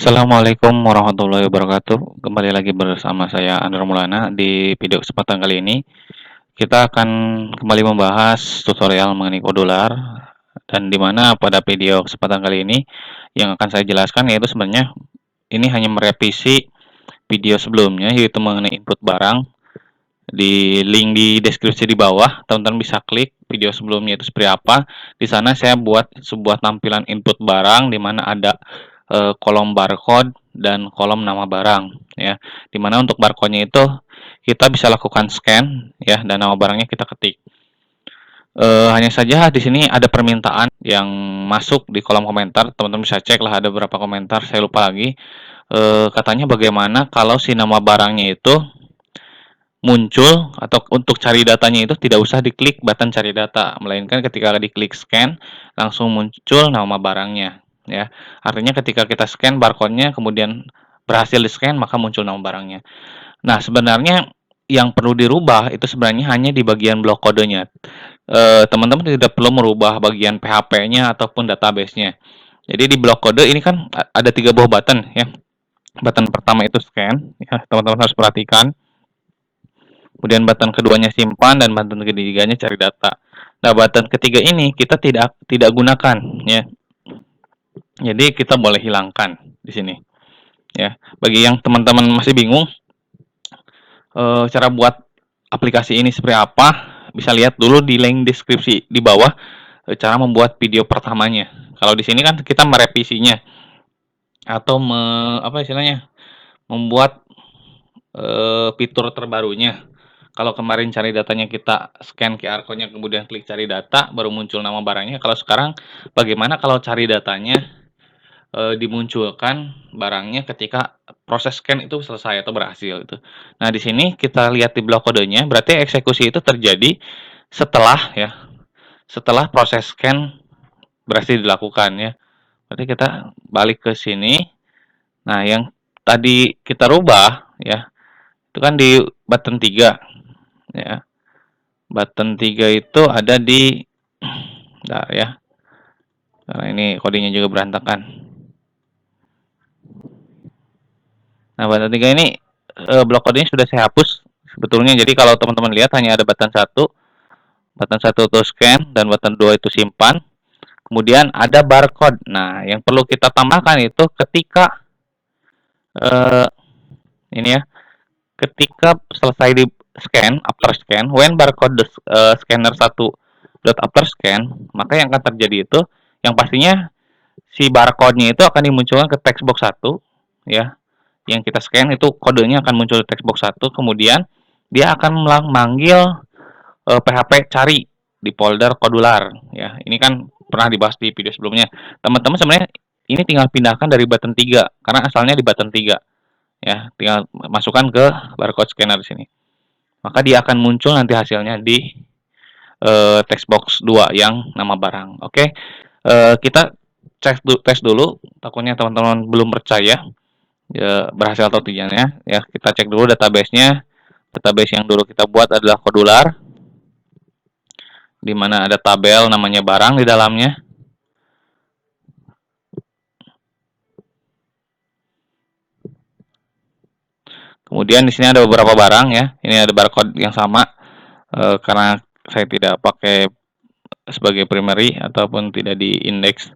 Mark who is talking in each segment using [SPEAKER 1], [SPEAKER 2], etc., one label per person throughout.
[SPEAKER 1] Assalamualaikum warahmatullahi wabarakatuh. Kembali lagi bersama saya Anwar Maulana. Di video kesempatan kali ini, kita akan kembali membahas tutorial mengenai kodular, dan di mana pada video kesempatan kali ini yang akan saya jelaskan yaitu sebenarnya ini hanya merevisi video sebelumnya, yaitu mengenai input barang. Di link di deskripsi di bawah, teman-teman bisa klik video sebelumnya itu seperti apa. Di sana saya buat sebuah tampilan input barang di mana ada kolom barcode dan kolom nama barang ya. Dimana untuk barcode-nya itu kita bisa lakukan scan ya, dan nama barangnya kita ketik. Hanya saja di sini ada permintaan yang masuk di kolom komentar, teman-teman bisa cek lah, ada beberapa komentar, saya lupa lagi. Katanya bagaimana kalau si nama barangnya itu muncul, atau untuk cari datanya itu tidak usah diklik button cari data, melainkan ketika diklik scan langsung muncul nama barangnya ya. Artinya ketika kita scan barcode-nya kemudian berhasil di-scan, maka muncul nama barangnya. Nah, sebenarnya yang perlu dirubah itu sebenarnya hanya di bagian blok kodenya. Teman-teman tidak perlu merubah bagian PHP-nya ataupun database-nya. Jadi di blok kode ini kan ada 3 buah button ya. Button pertama itu scan ya, teman-teman harus perhatikan. Kemudian button keduanya simpan, dan button ketiganya cari data. Nah, button ketiga ini kita tidak gunakan ya. Jadi kita boleh hilangkan di sini ya. Bagi yang teman-teman masih bingung cara buat aplikasi ini seperti apa, bisa lihat dulu di link deskripsi di bawah cara membuat video pertamanya. Kalau di sini kan kita merevisinya atau apa istilahnya? Membuat fitur terbarunya. Kalau kemarin cari datanya kita scan QR code-nya kemudian klik cari data baru muncul nama barangnya. Kalau sekarang bagaimana kalau cari datanya dimunculkan barangnya ketika proses scan itu selesai atau berhasil itu. Nah, di sini kita lihat di blok kodenya, berarti eksekusi itu terjadi setelah ya, setelah proses scan berhasil dilakukan ya. Berarti kita balik ke sini. Nah, yang tadi kita rubah ya, itu kan di button 3 ya. Button 3 itu ada di bentar ya. Karena ini kodenya juga berantakan. Nah, button 3 ini blok kodenya sudah saya hapus sebetulnya. Jadi kalau teman-teman lihat hanya ada button 1. Button 1 itu scan dan button 2 itu simpan. Kemudian ada barcode. Nah, yang perlu kita tambahkan itu ketika ini ya, ketika selesai di scan, after scan, when barcode scanner 1 dot after scan, maka yang akan terjadi itu yang pastinya si barcode-nya itu akan dimunculkan ke text box 1 ya. Yang kita scan itu kodenya akan muncul di text box 1, kemudian dia akan memanggil PHP cari di folder kodular ya. Ini kan pernah dibahas di video sebelumnya. Teman-teman sebenarnya ini tinggal pindahkan dari button 3 karena asalnya di button 3 ya. Tinggal masukkan ke barcode scanner di sini. Maka dia akan muncul nanti hasilnya di text box 2 yang nama barang. Oke. Kita tes dulu, takutnya teman-teman belum percaya ya, berhasil atau tidaknya ya. Kita cek dulu database-nya. Database yang dulu kita buat adalah kodular, di mana ada tabel namanya barang di dalamnya. Kemudian di sini ada beberapa barang ya. Ini ada barcode yang sama karena saya tidak pakai sebagai primary ataupun tidak di index.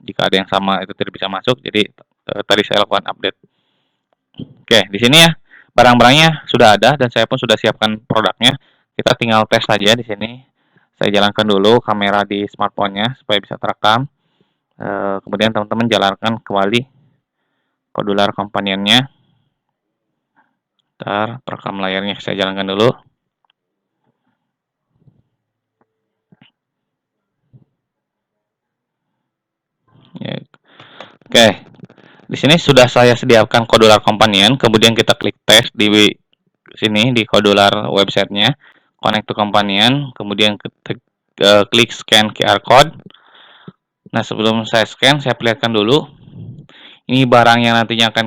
[SPEAKER 1] Jika ada yang sama itu tidak bisa masuk. Jadi tadi saya lakukan update. Oke, di sini ya barang-barangnya sudah ada dan saya pun sudah siapkan produknya. Kita tinggal tes saja di sini. Saya jalankan dulu kamera di smartphone-nya supaya bisa terekam. Kemudian teman-teman jalankan kembali kodular companion-nya. Ntar perekam layarnya saya jalankan dulu. Ya. Oke, di sini sudah saya sediakan kodular companion. Kemudian kita klik tes di sini di kodular websitenya, connect to companion. Kemudian klik scan QR code. Nah, sebelum saya scan, saya perlihatkan dulu. Ini barang yang nantinya akan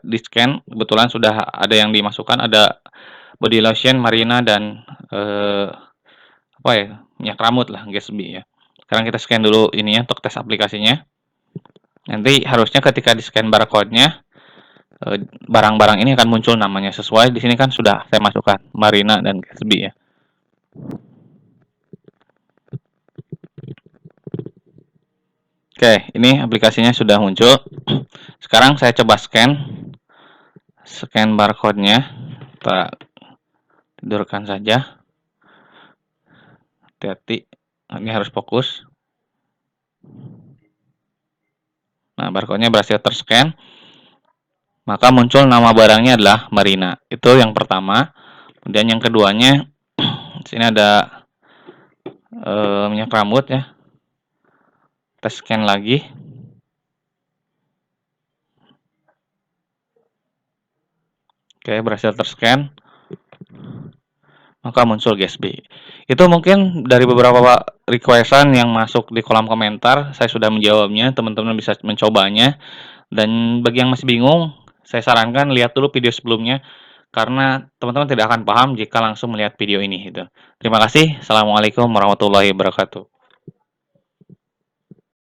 [SPEAKER 1] di scan. Kebetulan sudah ada yang dimasukkan, ada body lotion, Marina, dan apa ya, minyak rambut lah, Gatsby ya. Sekarang kita scan dulu ininya untuk tes aplikasinya. Nanti harusnya ketika di-scan barcode-nya, barang-barang ini akan muncul namanya sesuai di sini kan sudah saya masukkan Marina dan Gatsby ya. Oke, ini aplikasinya sudah muncul. Sekarang saya coba scan barcode-nya. Kita tidurkan saja. Hati-hati, ini harus fokus. Nah, barcode-nya berhasil terscan. Maka muncul nama barangnya adalah Marina. Itu yang pertama. Kemudian yang keduanya, sini ada minyak rambut ya. Kita scan lagi. Oke, berhasil terscan. Maka muncul Gatsby. Itu mungkin dari beberapa requestan yang masuk di kolom komentar, saya sudah menjawabnya, teman-teman bisa mencobanya. Dan bagi yang masih bingung, saya sarankan lihat dulu video sebelumnya, karena teman-teman tidak akan paham jika langsung melihat video ini. Gitu. Terima kasih. Assalamualaikum warahmatullahi wabarakatuh.